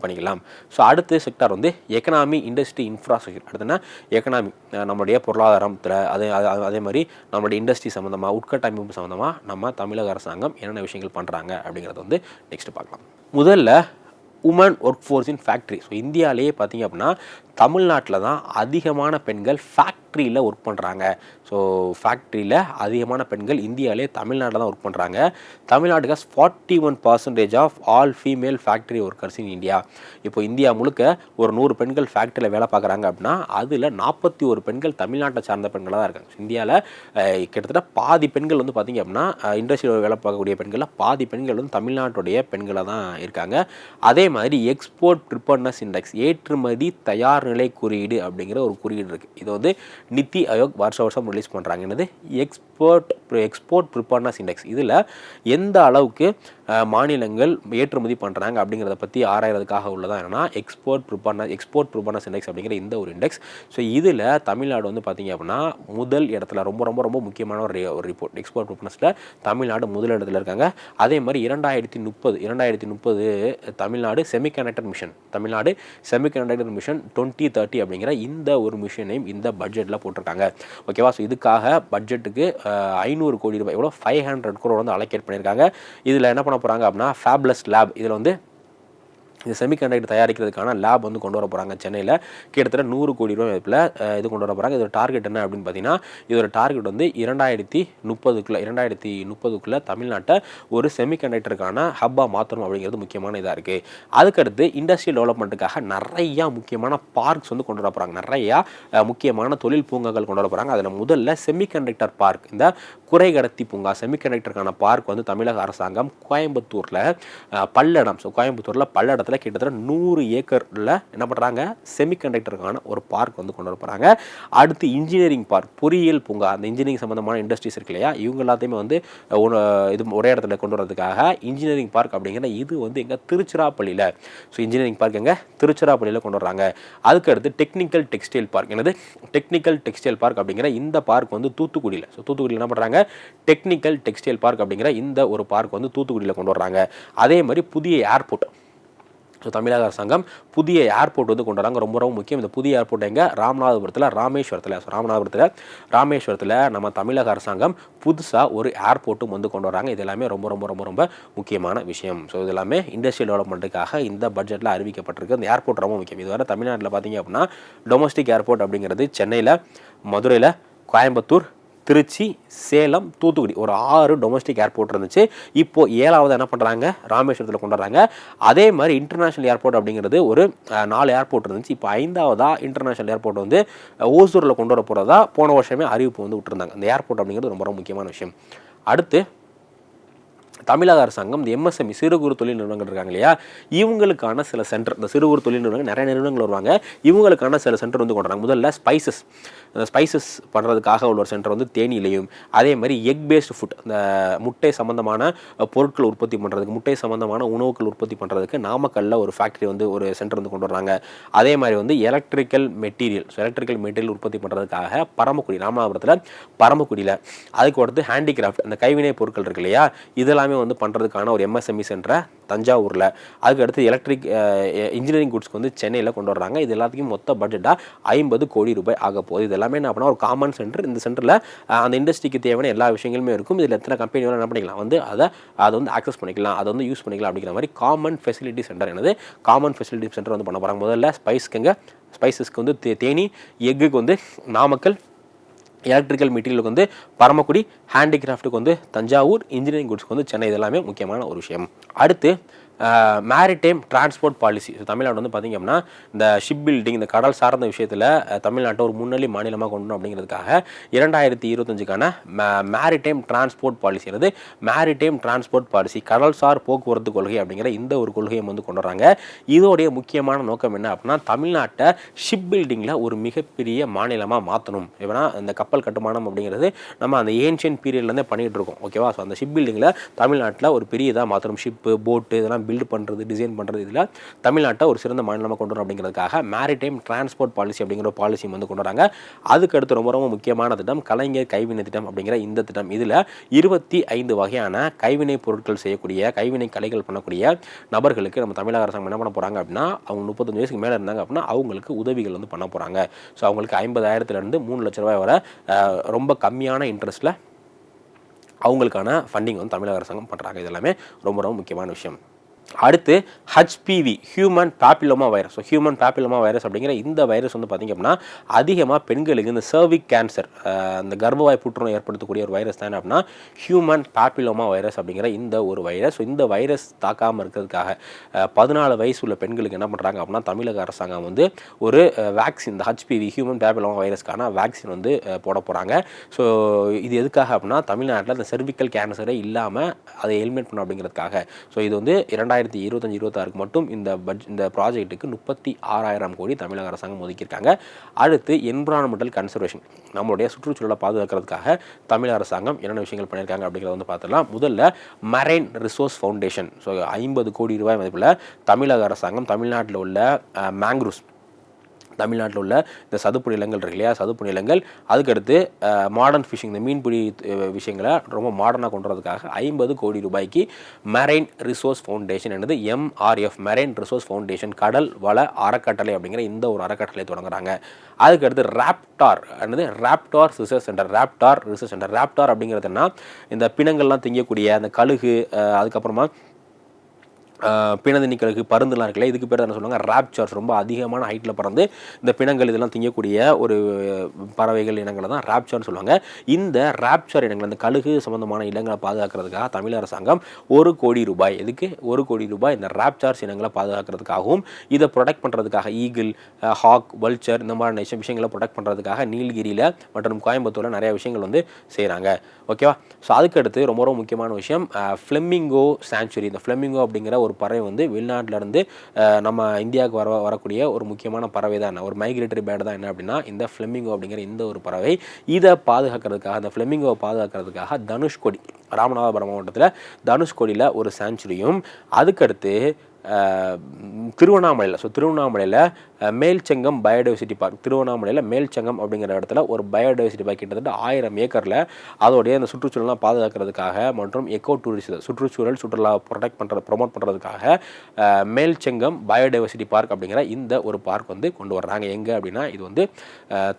பண்ணிக்கலாம். ஸோ அடுத்த செக்டார் வந்து எக்கனாமி, இண்டஸ்ட்ரி, இன்ஃப்ராஸ்ட்ரக்சர். அடுத்துனா எக்கனாமி, நம்மளுடைய பொருளாதாரத்தில் அதே மாதிரி நம்மளுடைய இண்டஸ்ட்ரி சம்மந்தமாக, உட்கட்டமைப்பு சம்மந்தமாக நம்ம தமிழக அரசாங்கம் என்னென்ன விஷயங்கள் பண்ணுறாங்க அப்படிங்கிறத வந்து நெக்ஸ்ட் பார்க்கலாம். முதல்ல woman work force in factory. So இந்தியாவிலேயே பார்த்திங்க அப்படின்னா தமிழ்நாட்டில் தான் அதிகமான பெண்கள் ஃபேக்ட்ரியில் ஒர்க் பண்ணுறாங்க. ஸோ ஃபேக்ட்ரியில் அதிகமான பெண்கள் இந்தியாவிலே தமிழ்நாட்டில் தான் ஒர்க் பண்ணுறாங்க. தமிழ்நாட்டுக்கு 41% of all female factory workers in India. இப்போ இந்தியா முழுக்க ஒரு 100 பெண்கள் ஃபேக்ட்ரியில் வேலை பார்க்குறாங்க அப்படின்னா அதில் 41 பெண்கள் தமிழ்நாட்டை சார்ந்த பெண்களாக தான் இருக்காங்க. இந்தியாவில் கிட்டத்தட்ட பாதி பெண்கள் வந்து பார்த்திங்க அப்படின்னா இண்டஸ்ட்ரியில் வேலை பார்க்கக்கூடிய பெண்களில் பாதி பெண்கள் வந்து தமிழ்நாட்டுடைய பெண்களாக தான் இருக்காங்க. அதே மாதிரி எக்ஸ்போர்ட் ப்ரிப்பேர்னஸ் இண்டெக்ஸ், ஏற்றுமதி தயார் நிலை குறியீடு அப்படிங்கிற ஒரு குறியீடு இருக்குது. இது வந்து நித்தி ஆயோக் வருஷம் ரிலீஸ் பண்ணுறாங்க. என்னது எக்ஸ்போர்ட் ப்ரிப்பேர்னஸ் இண்டெக்ஸ். இதில் எந்த அளவுக்கு மாநிலங்கள் ஏற்றுமதி பண்ணுறாங்க அப்படிங்கிறத பற்றி ஆராயறதுக்காக உள்ளதான் என்னென்னா எக்ஸ்போர்ட் ப்ரிப்பேர்னஸ் இண்டெக்ஸ் அப்படிங்கிற இந்த ஒரு இண்டெக்ஸ். ஸோ இதில் தமிழ்நாடு வந்து பார்த்திங்க அப்படின்னா முதல் இடத்துல ரொம்ப ரொம்ப ரொம்ப முக்கியமான ஒரு ரிப்போர்ட். எக்ஸ்போர்ட் ப்ரிப்பேர்னஸில் தமிழ்நாடு முதல் இடத்துல இருக்காங்க. அதே மாதிரி 2030 தமிழ்நாடு செமிகண்டக்டர் மிஷன் 2030 அப்படிங்கிற இந்த ஒரு மிஷனையும் இந்த பட்ஜெட்டில் போட்டிருக்காங்க. ஓகேவா? ஸோ இதுக்காக பட்ஜெட்டுக்கு 500 கோடி ரூபாய் எவ்வளோ 500 crore வந்து அலோகேட் பண்ணியிருக்காங்க. இதில் என்ன பண்ண போகிறாங்க அப்படின்னா ஃபேப்லெஸ் லேப், இதில் வந்து இந்த செமிகண்டக்டர் தயாரிக்கிறதுக்கான லேப் வந்து கொண்டு வர போகிறாங்க. சென்னையில் கிட்டத்தட்ட 100 கோடி ரூபாய் மதிப்பில் இது கொண்டு வர போகிறாங்க. இதோட டார்கெட் என்ன அப்படின்னு பார்த்தீங்கன்னா, இதோட டார்கெட் வந்து 2030 தமிழ்நாட்டை ஒரு செமிகண்டக்டருக்கான ஹப்பாக மாற்றணும் அப்படிங்கிறது முக்கியமான இதாக இருக்குது. அதுக்கடுத்து இண்டஸ்ட்ரியல் டெவலப்மெண்ட்டுக்காக நிறையா முக்கியமான பார்க்ஸ் வந்து கொண்டு வர போகிறாங்க. நிறையா முக்கியமான தொழில் பூங்காக்கள் கொண்டு வர போகிறாங்க. அதில் முதல்ல செமிகண்டக்டர் பார்க், இந்த குறைகடத்தி பூங்கா செமிகண்டக்டருக்கான பார்க் வந்து தமிழக அரசாங்கம் கோயம்புத்தூரில் பல்லடத்தில் கிட்டத்தட்ட 100 ஏக்கரில் என்ன பண்ணுறாங்க, செமிகண்டக்டருக்கான ஒரு பார்க் வந்து கொண்டு வர போகிறாங்க. அடுத்து இன்ஜினியரிங் பார்க், பொறியியல் பூங்கா, அந்த இன்ஜினியரிங் சம்மந்தமான இண்டஸ்ட்ரீஸ் இருக்கு இல்லையா, இவங்க எல்லாத்தையுமே வந்து இது ஒரே இடத்துல கொண்டு வரதுக்காக இன்ஜினியரிங் பார்க் அப்படிங்கிற இது வந்து எங்கள் திருச்சிராப்பள்ளியில், ஸோ இன்ஜினியரிங் பார்க் எங்கள் திருச்சிராப்பள்ளியில் கொண்டு வர்றாங்க. அதுக்கடுத்து technical textile park, technical textile park அப்படிங்கிற இந்த பார்க் வந்து தூத்துக்குடியில், ஸோ தூத்துக்குடியில் என்ன பண்ணுறாங்க, டெக்னிக்கல் டெக்ஸ்டைல் பார்க் அப்படிங்கிற இந்த ஒரு பார்க் வந்து தூத்துக்குடியில் கொண்டு வர்றாங்க. அதே மாதிரி புதிய ஏர்போர்ட், ஸோ தமிழக அரசாங்கம் புதிய ஏர்போர்ட் வந்து கொண்டு வராங்க. ரொம்ப ரொம்ப முக்கியம். இந்த புதிய ஏர்போர்ட் எங்கே, ராமேஸ்வரத்தில் நம்ம தமிழக அரசாங்கம் புதுசாக ஒரு ஏர்போர்ட்டும் வந்து கொண்டு வராங்க. இது எல்லாமே ரொம்ப ரொம்ப ரொம்ப ரொம்ப முக்கியமான விஷயம். ஸோ இது எல்லாமே இண்டஸ்ட்ரியல் டெவலப்மெண்ட்டுக்காக இந்த பட்ஜெட்டில் அறிவிக்கப்பட்டிருக்கு. இந்த ஏர்போர்ட் ரொம்ப முக்கியம். இதுவரை தமிழ்நாட்டில் பார்த்தீங்க அப்படின்னா டொமஸ்டிக் ஏர்போர்ட் அப்படிங்கிறது சென்னையில், மதுரையில், கோயம்புத்தூர், திருச்சி, சேலம், தூத்துக்குடி ஒரு 6 டொமஸ்டிக் ஏர்போர்ட் இருந்துச்சு. இப்போது 7வது என்ன பண்ணுறாங்க, ராமேஸ்வரத்தில் கொண்டு வராங்க. அதே மாதிரி இன்டர்நேஷ்னல் ஏர்போர்ட் அப்படிங்கிறது ஒரு 4 ஏர்போர்ட் இருந்துச்சு. இப்போ 5வதா இன்டர்நேஷ்னல் ஏர்போர்ட் வந்து ஓசூரில் கொண்டு வர போகிறதா போன வருஷமே அறிவிப்பு வந்து விட்டுருந்தாங்க. இந்த ஏர்போர்ட் அப்படிங்கிறது ரொம்ப ரொம்ப முக்கியமான விஷயம். அடுத்து தமிழக அரசாங்கம் இந்த எம்எஸ்எம்இ சிறு குறு தொழில் நிறுவனங்கள் இருக்காங்க இல்லையா, இவங்களுக்கான சில சென்டர், இந்த சிறு குறு தொழில் நிறுவனங்கள் நிறைய நிறுவனங்கள் வருவாங்க, இவங்களுக்கான சில சென்டர் வந்து கொண்டு வராங்க. முதல்ல ஸ்பைசஸ் பண்ணுறதுக்காக உள்ள ஒரு சென்டர் வந்து தேனியிலையும், அதே மாதிரி எக் பேஸ்டு ஃபுட், இந்த முட்டை சம்மந்தமான பொருட்கள் உற்பத்தி பண்ணுறதுக்கு, முட்டை சம்மந்தமான உணவுகள் உற்பத்தி பண்ணுறதுக்கு நாமக்கல்லில் ஒரு ஃபேக்ட்ரி வந்து ஒரு சென்டர் வந்து கொண்டு வராங்க. அதே மாதிரி வந்து எலக்ட்ரிக்கல் மெட்டீரியல் உற்பத்தி பண்ணுறதுக்காக ராமநாதபுரத்தில் பரமக்குடியில், அதுக்கு அடுத்து ஹேண்டிகிராஃப்ட், அந்த கைவினை பொருட்கள் இருக்கு இல்லையா, இதெல்லாமே வந்து பண்ணுறதுக்கான ஒரு எம்எஸ்எம்இ சென்டரை தஞ்சாவூரில், அதுக்கு அடுத்து இன்ஜினியரிங் குட்ஸ்க்கு வந்து சென்னையில் கொண்டு வர்றாங்க. இது எல்லாத்துக்கும் மொத்த பட்ஜெட்டாக 50 கோடி ரூபாய் ஆக போகுது. இது எல்லாமே என்ன பண்ணால் ஒரு காமன் சென்டர். இந்த சென்டரில் அந்த இண்டஸ்ட்ரிக்கு தேவையான எல்லா விஷயங்களுமே இருக்கும். இதில் எத்தனை கம்பெனி வேணும் என்ன பண்ணிக்கலாம், வந்து அதை வந்து ஆக்சஸ் பண்ணிக்கலாம், அதை வந்து யூஸ் பண்ணிக்கலாம் அப்படிங்கிற மாதிரி காமன் ஃபெசிலிட்டி சென்டர் வந்து பண்ண போகிறாங்க. முதல்ல ஸ்பைசஸ்க்கு வந்து தேனி, எக்குக்கு வந்து நாமக்கல், எலக்ட்ரிக்கல் மெட்டீரியலுக்கு வந்து பரமக்குடி, ஹேண்டிகிராஃப்ட்டுக்கு வந்து தஞ்சாவூர், இன்ஜினியரிங் குட்ஸ்க்கு வந்து சென்னை. இது எல்லாமே முக்கியமான ஒரு விஷயம். அடுத்து maritime transport policy. So Tamil Nadu வந்து பார்த்திங்க அப்படின்னா இந்த ஷிப் பில்டிங், இந்த கடல் சார்ந்த விஷயத்தில் தமிழ்நாட்டை ஒரு முன்னணி மாநிலமாக கொண்டு அப்படிங்கிறதுக்காக 2025க்கான மேரிடைம் டிரான்ஸ்போர்ட் பாலிசி, கடல்சார் போக்குவரத்து கொள்கை அப்படிங்கிற இந்த ஒரு கொள்கையை வந்து கொண்டு வராங்க. இதோடைய முக்கியமான நோக்கம் என்ன அப்படின்னா, தமிழ்நாட்டை ஷிப் பில்டிங்கில் ஒரு மிகப்பெரிய மாநிலமாக மாற்றணும். எப்படின்னா இந்த கப்பல் கட்டுமானம் அப்படிங்கிறது நம்ம அந்த ஏன்ஷியன்ட் பீரியட்லேருந்தே பண்ணிகிட்டு இருக்கோம். ஓகேவா? ஸோ அந்த ஷிப் பில்டிங்கில் தமிழ்நாட்டில் ஒரு பெரிய இதாக மாற்றணும். ஷிப்பு, போட்டு இதெல்லாம் பில்டு பண்ணுறது, டிசைன் பண்ணுறது, இதில் தமிழ்நாட்டை ஒரு சிறந்த மாநிலமாக கொண்டு வரும் அப்படிங்கிறதுக்காக மேரிடைம் டிரான்ஸ்போர்ட் பாலிசி அப்படிங்கிற பாலிசி வந்து கொண்டு வராங்க. அதுக்கடுத்து ரொம்ப ரொம்ப முக்கியமான திட்டம் கலைஞர் கைவினை திட்டம் அப்படிங்கிற இந்த திட்டம். இதில் 25 வகையான கைவினை பொருட்கள் செய்யக்கூடிய, கைவினை கலைகள் பண்ணக்கூடிய நபர்களுக்கு நம்ம தமிழக அரசாங்கம் என்ன பண்ண போகிறாங்க அப்படின்னா, அவங்க 35 வயசுக்கு மேலே இருந்தாங்க அப்படின்னா அவங்களுக்கு உதவிகள் வந்து பண்ண போகிறாங்க. ஸோ அவங்களுக்கு 50,000 3 லட்ச ரூபாய் வரை ரொம்ப கம்மியான இன்ட்ரெஸ்ட்டில் அவங்களுக்கான ஃபண்டிங் வந்து தமிழக அரசாங்கம் பண்ணுறாங்க. இது எல்லாமே ரொம்ப ரொம்ப முக்கியமான விஷயம். அடுத்து HPV, human papilloma virus. So human papilloma virus அப்படிங்கிற இந்த வைரஸ் வந்து பார்த்திங்க அப்படின்னா அதிகமாக பெண்களுக்கு இந்த சர்விக் கேன்சர், இந்த கர்ப்பவாய் புற்றுநோய் ஏற்படுத்தக்கூடிய ஒரு வைரஸ் தான் அப்படின்னா ஹியூமன் பேப்பிலோமா வைரஸ் அப்படிங்கிற இந்த ஒரு வைரஸ். ஸோ இந்த வைரஸ் தாக்காமல் இருக்கிறதுக்காக 14 வயசு உள்ள பெண்களுக்கு என்ன பண்ணுறாங்க அப்படின்னா தமிழக அரசாங்கம் வந்து ஒரு வேக்சின், இந்த ஹெச்பிவி ஹியூமன் பேப்பிலோமா வைரஸ்க்கான வேக்சின் வந்து போட போகிறாங்க. ஸோ இது எதுக்காக அப்படின்னா தமிழ்நாட்டில் இந்த சர்விக்கல் கேன்சரே இல்லாமல் அதை எலிமினேட் பண்ணணும் அப்படிங்கிறதுக்காக. ஸோ இது வந்து 2025-26 மட்டும் இந்த ப்ராஜெக்ட்டுக்கு 36,000 கோடி தமிழக அரசாங்கம் ஒதுக்கியிருக்காங்க. அடுத்து என்விரான்மெண்டல் கன்சர்வேஷன், நம்மளுடைய சுற்றுச்சூழலை பாதுகாக்கிறதுக்காக தமிழக அரசாங்கம் என்னென்ன விஷயங்கள் பண்ணியிருக்காங்க அப்படிங்கிறத வந்து பார்த்துடலாம். முதல்ல மரைன் ரிசோர்ஸ் ஃபவுண்டேஷன், ஸோ 50 கோடி ரூபாய் மதிப்பில் தமிழக அரசாங்கம் தமிழ்நாட்டில் உள்ள மேங்க்ரூவ்ஸ், தமிழ்நாட்டில் உள்ள இந்த சதுப்பு நிலங்கள் இருக்கு இல்லையா, சதுப்பு நிலங்கள், அதுக்கடுத்து மாடர்ன் ஃபிஷிங், இந்த மீன்பிடி விஷயங்களை ரொம்ப மாடர்னாக கொண்டு வரதுக்காக 50 கோடி ரூபாய்க்கு மெரைன் ரிசோர்ஸ் ஃபவுண்டேஷன் என்னது MRF, மெரைன் ரிசோர்ஸ் ஃபவுண்டேஷன், கடல் வள அறக்கட்டளை அப்படிங்கிற இந்த ஒரு அறக்கட்டளை தொடங்குறாங்க. அதுக்கடுத்து ராப்டார் என்னது, raptor research centre, raptor research centre. Raptor அப்படிங்கிறதுனா இந்த பிணங்கள்லாம் திங்கக்கூடிய அந்த கழுகு, அதுக்கப்புறமா பிணந்தினி கழுகு, பருந்துலாம் இருக்குல்ல, இதுக்கு பேர் என்ன சொல்லுவாங்க, ராப்சார்ஸ். ரொம்ப அதிகமான ஹைட்டில் பறந்து இந்த பிணங்கள் இதெல்லாம் திங்கக்கூடிய ஒரு பறவைகள் இனங்களை தான் ராப்சார்னு சொல்லுவாங்க. இந்த ராப்சார் இனங்கள், அந்த கழுகு சம்பந்தமான இடங்களை பாதுகாக்கிறதுக்காக தமிழக அரசாங்கம் 1 கோடி ரூபாய், இதுக்கு 1 கோடி ரூபாய் இந்த ராப்சார்ஸ் இனங்களை பாதுகாக்கிறதுக்காகவும் இதை ப்ரொடெக்ட் பண்ணுறதுக்காக ஈகிள், ஹாக், வல்ச்சர் இந்த மாதிரி விஷயங்களை ப்ரொடெக்ட் பண்ணுறதுக்காக நீலகிரியில் மற்றும் கோயம்புத்தூரில் நிறைய விஷயங்கள் வந்து செய்கிறாங்க. ஓகேவா? ஸோ அதுக்கடுத்து ரொம்ப ரொம்ப முக்கியமான விஷயம் ஃப்ளெமிங்கோ சாங்சுரி. இந்த ஃப்ளெமிங்கோ அப்படிங்கிற ஒரு பறவை வந்து வெளிநாட்டிலேருந்து நம்ம இந்தியாவுக்கு வரக்கூடிய ஒரு முக்கியமான பறவை தான், ஒரு மைக்ரேட்டரி பேர்டு தான். என்ன அப்படின்னா இந்த ஃப்ளெமிங்கோ அப்படிங்கிற இந்த ஒரு பறவை. இதை பாதுகாக்கிறதுக்காக, இந்த ஃப்ளெமிங்கோவை பாதுகாக்கிறதுக்காக தனுஷ்கோடி, ராமநாதபுரம் மாவட்டத்தில் தனுஷ்கோடியில் ஒரு சாங்சுரியும், அதுக்கடுத்து திருவண்ணாமலையில் மேல்செங்கம் பயோடைவர்சிட்டி பார்க், திருவண்ணாமலையில் மேல்செங்கம் அப்படிங்கிற இடத்துல ஒரு பயோடைவர்சிட்டி பார்க் கிட்டத்தட்ட 1000 ஏக்கரில் அதோடைய அந்த சுற்றுச்சூழலாம் பாதுகாக்கிறதுக்காக மற்றும் எக்கோ டூரிசம், சுற்றுலா ப்ரொமோட் பண்ணுறதுக்காக மேல்செங்கம் பயோடைவர்சிட்டி பார்க் அப்படிங்கிற இந்த ஒரு பார்க் வந்து கொண்டு வர்றாங்க. எங்கே அப்படின்னா இது வந்து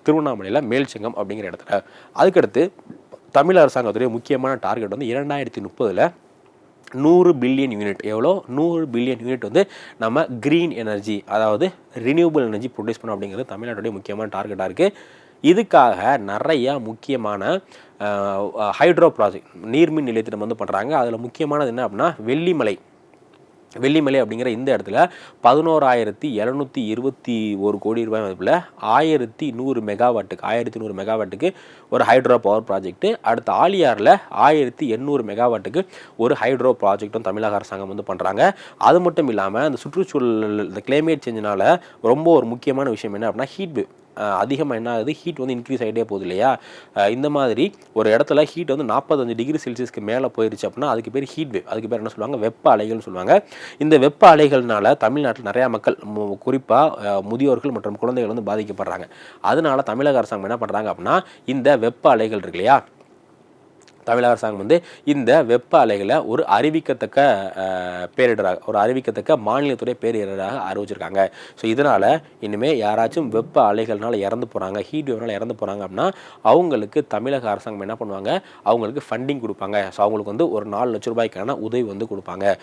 திருவண்ணாமலையில் மேல்செங்கம் அப்படிங்கிற இடத்துல. அதுக்கடுத்து தமிழ் அரசாங்கத்துடைய முக்கியமான டார்கெட் வந்து 2030 100 பில்லியன் யூனிட். எவ்வளோ? 100 பில்லியன் யூனிட் வந்து நம்ம க்ரீன் எனர்ஜி, அதாவது ரினியூவபிள் எனர்ஜி ப்ரொடியூஸ் பண்ணோம் அப்படிங்கிறது தமிழ்நாட்டுடைய முக்கியமான டார்கெட்டாக இருக்குது. இதுக்காக நிறையா முக்கியமான ஹைட்ரோ ப்ராஜெக்ட், நீர்மின் நிலையத்திடம் வந்து பண்ணுறாங்க. அதில் முக்கியமானது என்ன அப்படின்னா வெள்ளிமலை அப்படிங்கிற இந்த இடத்துல 11,721 கோடி ரூபாய் மதிப்பில் 1100 மெகாவாட்டுக்கு ஒரு ஹைட்ரோ பவர் ப்ராஜெக்ட். அடுத்த ஆலியாரில் 1800 மெகாவாட்டுக்கு ஒரு ஹைட்ரோ ப்ராஜெக்டும் தமிழக அரசாங்கம் வந்து பண்ணுறாங்க. அது மட்டும் இல்லாமல் இந்த சுற்றுச்சூழல், இந்த கிளைமேட் சேஞ்சினால் ரொம்ப ஒரு முக்கியமான விஷயம் என்ன அப்படின்னா ஹீட் வேவ் அதிகமாக என்ன ஆகுது, ஹீட் வந்து இன்க்ரீஸ் ஆகிட்டே போகுது இல்லையா. இந்த மாதிரி ஒரு இடத்துல ஹீட் வந்து 45 டிகிரி செல்சியஸ்க்கு மேலே போயிடுச்சு அப்படின்னா அதுக்கு பேர் ஹீட் வேவ், அதுக்கு பேர் என்ன சொல்லுவாங்க, வெப்ப அலைகள்னு சொல்லுவாங்க. இந்த வெப்ப அலைகள்னால தமிழ்நாட்டில் நிறையா மக்கள், குறிப்பாக முதியோர்கள் மற்றும் குழந்தைகள் வந்து பாதிக்கப்படுறாங்க. அதனால தமிழக அரசாங்கம் என்ன பண்ணுறாங்க அப்படின்னா இந்த வெப்ப அலைகள் இருக்கு இல்லையா, தமிழக அரசாங்கம் வந்து இந்த வெப்ப அலைகளை ஒரு அறிவிக்கத்தக்க பேரிடராக, ஒரு அறிவிக்கத்தக்க மாநிலத்துடைய பேரிடராக அறிவிச்சிருக்காங்க. ஸோ இதனால் இனிமேல் யாராச்சும் வெப்ப அலைகள்னால இறந்து போகிறாங்க, ஹீட் வேவ்னால் இறந்து போகிறாங்க அப்படின்னா அவங்களுக்கு தமிழக அரசாங்கம் என்ன பண்ணுவாங்க, அவங்களுக்கு ஃபண்டிங் கொடுப்பாங்க. ஸோ அவங்களுக்கு வந்து ஒரு 4 லட்ச ரூபாய்க்கான உதவி வந்து கொடுப்பாங்க.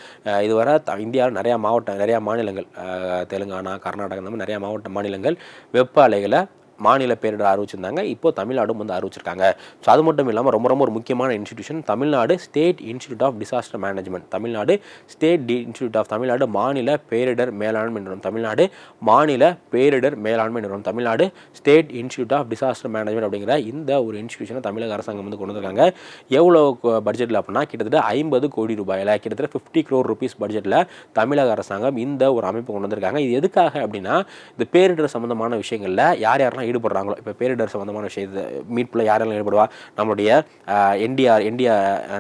இதுவரை இந்தியாவில் நிறையா மாநிலங்கள், தெலுங்கானா, கர்நாடகா, இந்த மாதிரி நிறையா மாநிலங்கள் வெப்ப அலைகளை மாநில பேரிடர் அறிவிச்சிருந்தாங்க. இப்போ தமிழ்நாடும் வந்து அறிவிச்சிருக்காங்க. ஸோ அது மட்டும் இல்லாமல் ரொம்ப ரொம்ப ஒரு முக்கியமான institution Tamil Nadu state institute of disaster management, Tamil Nadu மாநில பேரிடர் மேலாண்மை நிறுவனம், தமிழ்நாடு மாநில பேரிடர் மேலாண்மை நிறுவனம், Tamil Nadu state institute of disaster management அப்படிங்கிற இந்த ஒரு இன்ஸ்டிடியூஷனை தமிழக அரசாங்கம் வந்து கொண்டு வந்திருக்காங்க. எவ்வளோ பட்ஜெட்டில் அப்படின்னா கிட்டத்தட்ட 50 கோடி ரூபாயில், கிட்டத்தட்ட 50 crore rupees பட்ஜெட்டில் தமிழக அரசாங்கம் இந்த ஒரு அமைப்பு கொண்டு வந்திருக்காங்க. இது எதுக்காக அப்படின்னா இந்த பேரிடர் சம்பந்தமான விஷயங்களில் யாரெல்லாம் ஈடுபடுறாங்களோ, இப்போ பேரிடர் சம்பந்தமான விஷயத்தை மீட்பில் யாரெல்லாம் ஈடுபடுவா, நம்மளுடைய India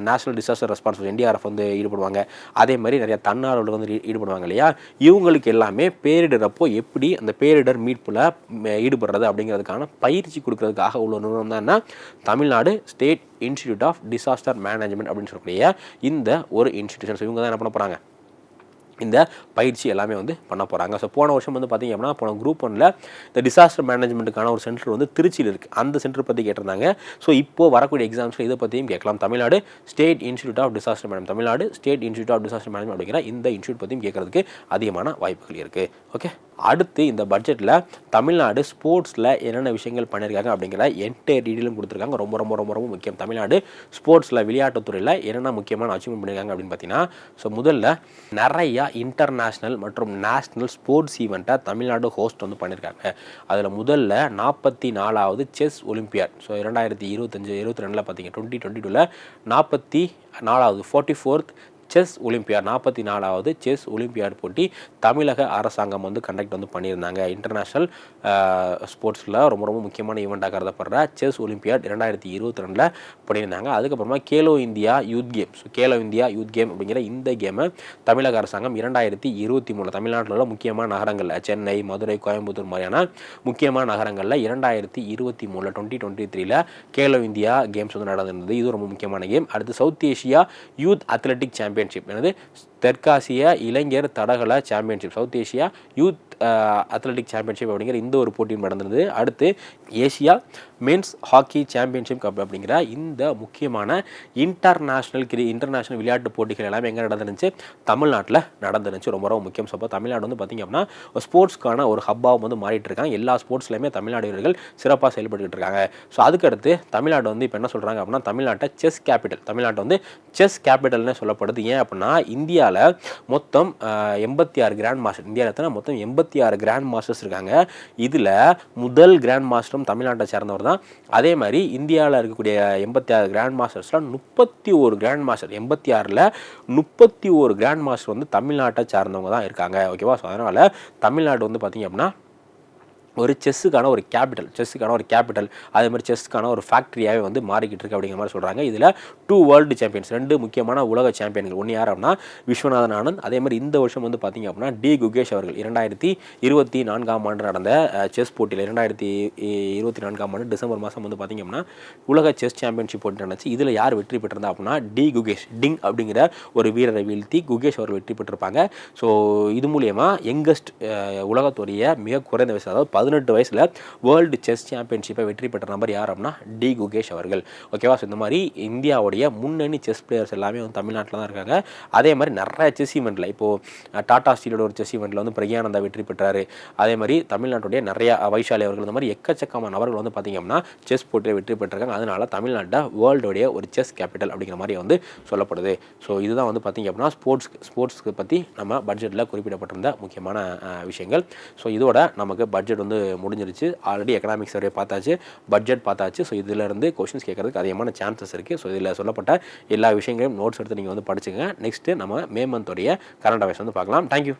national disaster response NDRF வந்து ஈடுபடுவாங்க. அதே மாதிரி நிறைய தன்னார்வலர்கள் வந்து ஈடுபடுவாங்க இல்லையா. இவங்களுக்கு எல்லாமே பேரிடர் அப்போ எப்படி அந்த பேரிடர் மீட்பில் ஈடுபடுறது அப்படிங்கிறதுக்கான பயிற்சி கொடுக்கறதுக்காக உள்ள நிறுவனம் தான் Tamil Nadu state institute of disaster management அப்படின்னு சொல்லக்கூடிய இந்த ஒரு இன்ஸ்டிடியூஷன். இவங்க தான் என்ன பண்ண போகிறாங்க, இந்த பயிற்சி எல்லாமே வந்து பண்ண போகிறாங்க. ஸோ போன வருஷம் வந்து பார்த்திங்க அப்படின்னா போன குரூப் 1ல் இந்த டிசாஸ்டர் மேனேஜ்மெண்ட்டுக்கான ஒரு சென்டர் வந்து திருச்சியில் இருக்குது. அந்த சென்டர் பற்றி கேட்டிருந்தாங்க. ஸோ இப்போது வரக்கூடிய எக்ஸாம்ஸில் இதை பற்றியும் கேட்கலாம். Tamil Nadu state institute of disaster management, Tamil Nadu state institute of disaster management அப்படிங்கிற இந்த இன்ஸ்டியூட் பற்றியும் கேட்கறதுக்கு அதிகமான வாய்ப்புகள் இருக்குது. ஓகே, அடுத்து இந்த பட்ஜெட்டில் தமிழ்நாடு ஸ்போர்ட்ஸில் என்னென்ன விஷயங்கள் பண்ணியிருக்காங்க அப்படிங்கிற என்டையர் டீட்டெயிலும் கொடுத்துருக்காங்க. ரொம்ப ரொம்ப ரொம்ப ரொம்ப முக்கியம். தமிழ்நாடு ஸ்போர்ட்ஸில், விளையாட்டுத்துறையில் என்னென்ன முக்கியமான அச்சீவ்மெண்ட் பண்ணியிருக்காங்க அப்படின்னு பார்த்தீங்கன்னா, ஸோ முதல்ல நிறையா இன்டர்நேஷ்னல் மற்றும் நேஷ்னல் ஸ்போர்ட்ஸ் ஈவெண்ட்டை தமிழ்நாடு ஹோஸ்ட் வந்து பண்ணியிருக்காங்க. அதில் முதல்ல 44வது செஸ் ஒலிம்பியாட். ஸோ 2022 பார்த்தீங்க 2022 44வது செஸ் ஒலிம்பியாட் 44வது செஸ் ஒலிம்பியாட் போட்டி தமிழக அரசாங்கம் வந்து கண்டக்ட் வந்து பண்ணியிருந்தாங்க. இன்டர்நேஷ்னல் ஸ்போர்ட்ஸில் ரொம்ப ரொம்ப முக்கியமான ஈவெண்ட்டாக கருதப்படுற செஸ் ஒலிம்பியாட் 2022 பண்ணியிருந்தாங்க. அதுக்கப்புறமா Khelo India youth game. So Khelo India youth game அப்படிங்கிற இந்த கேமை தமிழக அரசாங்கம் 2023 தமிழ்நாட்டில் உள்ள முக்கியமான நகரங்களில் சென்னை, மதுரை, கோயம்புத்தூர் மாதிரியான முக்கியமான நகரங்களில் 2023 2023 கேலோ இந்தியா கேம்ஸ் வந்து நடந்திருந்தது. இது ரொம்ப முக்கியமான கேம். அடுத்து south Asia youth athletic championship, எனது தெற்காசிய இளைஞர் தடகள championship, south Asia youth athletic championship அப்படிங்கிற இந்த ஒரு போட்டியும் நடந்தது. அடுத்து Asia men's hockey championship cup அப்படிங்கிற இந்த முக்கியமான இன்டர்நேஷ்னல் விளையாட்டு போட்டிகள் எல்லாமே எங்கே நடந்துருந்துச்சு? தமிழ்நாட்டில் நடந்துருந்துச்சு. ரொம்ப ரொம்ப முக்கியம். ஸோ தமிழ்நாடு வந்து பார்த்திங்க அப்படின்னா ஸ்போர்ட்ஸ்க்கான ஒரு ஹப்பாகவும் வந்து மாறிட்டு இருக்காங்க. எல்லா ஸ்போர்ட்ஸ்லையுமே தமிழ்நாடு வீரர்கள் சிறப்பாக செயல்பட்டு இருக்காங்க. ஸோ அதுக்கடுத்து தமிழ்நாடு வந்து இப்போ என்ன சொல்கிறாங்க அப்படின்னா தமிழ்நாட்டை செஸ் கேபிட்டல், தமிழ்நாட்டை வந்து செஸ் கேபிட்டல்னு சொல்லப்படுது. ஏன் அப்படின்னா இந்தியாவில் மொத்தம் 86 கிராண்ட் மாஸ்டர், இந்தியாவில் மொத்தம் 86 கிராண்ட் மாஸ்டர்ஸ் இருக்காங்க. இதில் முதல் கிராண்ட் மாஸ்டரும் தமிழ்நாட்டை சேர்ந்தவர் தான். அதே மாதிரி இந்தியாவில் இருக்கக்கூடிய 86 கிராண்ட் மாஸ்டர்ஸில் 31 கிராண்ட் மாஸ்டர், 86ல் 31 கிராண்ட் மாஸ்டர் வந்து தமிழ்நாட்டை சார்ந்தவங்க தான் இருக்காங்க. ஓகேவா? ஸோ அதனால் தமிழ்நாடு வந்து பார்த்திங்க அப்படின்னா ஒரு செஸ்ஸுக்கான ஒரு கேபிட்டல், அதே மாதிரி செஸ்ஸுக்கான ஒரு ஃபேக்ட்ரியாகவே வந்து மாறிக்கிட்டு இருக்கு அப்படிங்கிற மாதிரி சொல்கிறாங்க. இதில் 2 வேர்ல்டு சாம்பியன்ஸ், 2 முக்கியமான உலக சாம்பியன்கள், ஒன்று யார் அப்படின்னா விஸ்வநாதன் ஆனந்த். அதே மாதிரி இந்த வருஷம் வந்து பார்த்திங்க அப்படின்னா டி குகேஷ் அவர்கள் 2024 நடந்த செஸ் போட்டியில் 2024 டிசம்பர் மாதம் வந்து பார்த்திங்க அப்படின்னா உலக செஸ் சாம்பியன்ஷிப் போட்டி நடந்துச்சு. இதில் யார் வெற்றி பெற்றிருந்தா அப்படின்னா டி குகேஷ், டிங் அப்படிங்கிற ஒரு வீரரை வீழ்த்தி குகேஷ் அவர்கள் வெற்றி பெற்றிருப்பாங்க. ஸோ இது மூலியமாக யங்கஸ்ட் உலகத்துடைய மிக குறைந்த வயசு, அதாவது 18 வயசில் வேர்ல்டு செஸ் சாம்பியன்ஷிப்பை வெற்றி பெற்ற நபர் யார் அப்படின்னா டி குகேஷ் அவர்கள். ஓகேவா? ஸோ இந்த மாதிரி இந்தியாவுடைய முன்னணி செஸ் பிளேயர்ஸ் எல்லாமே வந்து தமிழ்நாட்டில் தான் இருக்காங்க. அதே மாதிரி நிறைய செஸ் ஈவெண்ட்டில் இப்போது டாடா ஸ்டீலோட ஒரு செஸ் ஈவெண்ட்டில் வந்து பிரக்யானந்தா வெற்றி பெற்றார். அதே மாதிரி தமிழ்நாட்டுடைய நிறைய வைஷாலி அவர்கள், இந்த மாதிரி எக்கச்சக்கமான நபர்கள் வந்து பார்த்திங்க அப்படின்னா செஸ் போட்டியில் வெற்றி பெற்றிருக்காங்க. அதனால் தமிழ்நாட்டை வேர்ல்டோடைய ஒரு செஸ் கேபிட்டல் அப்படிங்கிற மாதிரி வந்து சொல்லப்படுது. ஸோ இதுதான் வந்து பார்த்திங்க அப்படின்னா ஸ்போர்ட்ஸ்க்கு பற்றி நம்ம பட்ஜெட்டில் குறிப்பிடப்பட்டிருந்த முக்கியமான விஷயங்கள். ஸோ இதோட நமக்கு பட்ஜெட் வந்து முடிஞ்சிருச்சு. ஆல்ரெடி எக்கனாமிக்ஸ் சர்வே பார்த்தாச்சு, பட்ஜெட் பார்த்தாச்சு. ஸோ இதிலிருந்து கொஸ்டின்ஸ் கேட்கறதுக்கு அதிகமான சான்சஸ் இருக்குது. ஸோ இதில் சொல்லப்பட்ட எல்லா விஷயங்களையும் நோட்ஸ் எடுத்து நீங்கள் வந்து படிச்சுங்க. நெக்ஸ்ட்டு நம்ம மே மந்தோடைய கரண்ட் அஃபேர்ஸ் வந்து பார்க்கலாம். தேங்க்யூ.